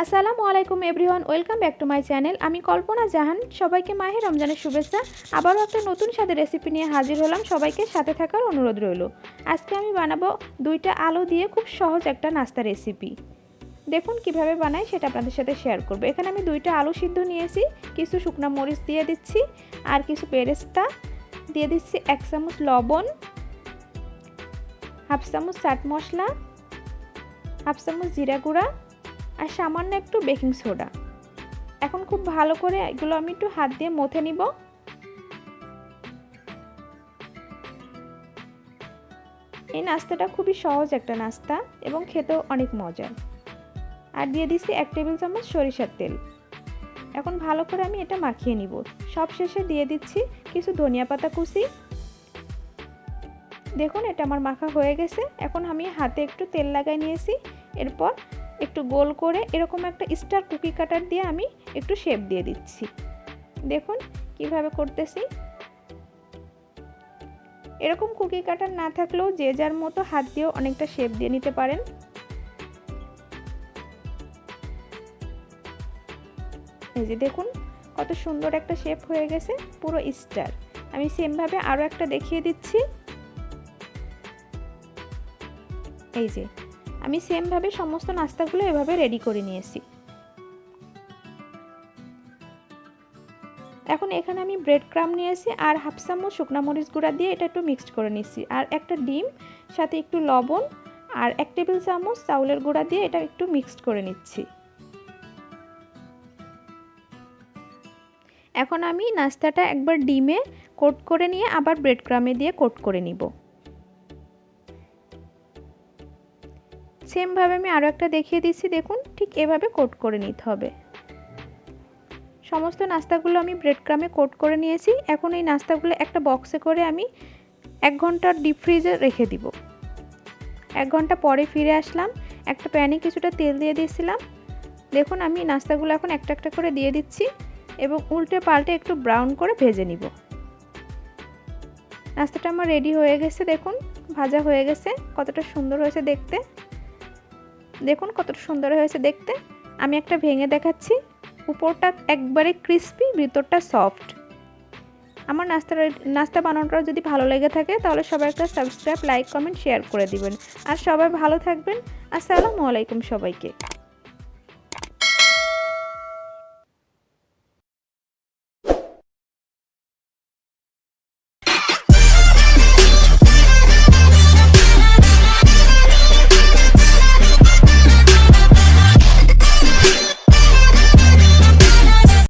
আসসালামু আলাইকুম everyone, welcome back to my channel. আমি কল্পনা জাহান। সবাইকে মাহে রমজানের শুভেচ্ছা। আবারও একটা নতুন স্বাদের রেসিপি নিয়ে হাজির হলাম। সবাইকে সাথে থাকার অনুরোধ রইল। আজকে আমি বানাবো 2টা আলু দিয়ে খুব সহজ একটা নাস্তা রেসিপি। দেখুন কিভাবে বানাই সেটা আপনাদের সাথে শেয়ার করব। এখানে আমি 2টা আলু সিদ্ধ নিয়েছি, কিছু শুকনো মরিচ দিয়ে দিচ্ছি, আর কিছু বেরেস্তা দিয়ে দিচ্ছি, 1 চামচ লবণ, হাফ চামচ চাট মশলা, হাফ চামচ জিরা গুঁড়া আর সামান্য একটু বেকিং সোডা। এখন খুব ভালো করে এগুলো আমি একটু হাত দিয়ে মথে নিব। এই নাস্তাটা খুবই সহজ একটা নাস্তা এবং খেতেও অনেক মজার। আর দিয়ে দিচ্ছি 1 টেবিল চামচ সরিষার তেল। এখন ভালো করে আমি এটা মাখিয়ে নিব। সব শেষে দিয়ে দিচ্ছি কিছু ধনিয়া পাতা কুচি। দেখুন এটা আমার মাখা হয়ে গেছে। এখন আমি হাতে একটু তেল লাগাই নিয়েছি। এরপর একটু গোল করে এরকম একটা স্টার কুকি কাটার দিয়ে আমি একটু শেপ দিয়ে দিচ্ছি। দেখুন কিভাবে করতেছি। এরকম কুকি কাটার না থাকলেও যে যার মতো হাত দিয়েও অনেকটা শেপ দিয়ে নিতে পারেন। এই যে দেখুন কত সুন্দর একটা শেপ হয়ে গেছে, পুরো স্টার। আমি সেম ভাবে আরো একটা দেখিয়ে দিচ্ছি। এই যে আমি সেম ভাবে সমস্ত নাস্তাগুলো এভাবে রেডি করে নিয়েছি। এখন এখানে আমি ব্রেড ক্রাম নিয়েছি আর হাফ চামচ শুকনো মরিচ গুঁড়া দিয়ে এটা একটু মিক্সড করে নিচ্ছি, আর একটা ডিম সাথে একটু লবণ আর 1 টেবিল চামচ চাউলের গুঁড়া দিয়ে এটা একটু মিক্সড করে নিচ্ছি। এখন আমি নাস্তাটা একবার ডিমে কোট করে নিয়ে আবার ব্রেড ক্রামে দিয়ে কোট করে নিব। সেম ভাবে আমি আরো একটা দেখিয়ে দিচ্ছি। দেখুন ঠিক এভাবে কোট করে নিতে হবে। সমস্ত নাস্তাগুলো আমি ব্রেড ক্রামে কোট করে নিয়েছি। এখন এই নাস্তাগুলো একটা বক্সে করে আমি 1 ঘন্টা ডিপ ফ্রিজে রেখে দিব। 1 ঘন্টা পরে ফিরে আসলাম। একটা প্যানে কিছুটা তেল দিয়ে দিয়েছিলাম। দেখুন আমি নাস্তাগুলো এখন একটা একটা করে দিয়ে দিচ্ছি এবং উল্টে পাল্টে একটু ব্রাউন করে ভেজে নিব। নাস্তাটা আমার রেডি হয়ে গেছে। দেখুন ভাজা হয়ে গেছে, কতটা সুন্দর হয়েছে দেখতে। দেখুন কতটা সুন্দর হয়েছে দেখতে। আমি একটা ভেঙে দেখাচ্ছি। উপরটা একবারে ক্রিস্পি, ভিতরটা সফট। আমার নাস্তা বানানোটা যদি ভালো লেগে থাকে তাহলে সবাই একটা সাবস্ক্রাইব, লাইক, কমেন্ট, শেয়ার করে দিবেন। আর সবাই ভালো থাকবেন। আসসালামু আলাইকুম সবাইকে।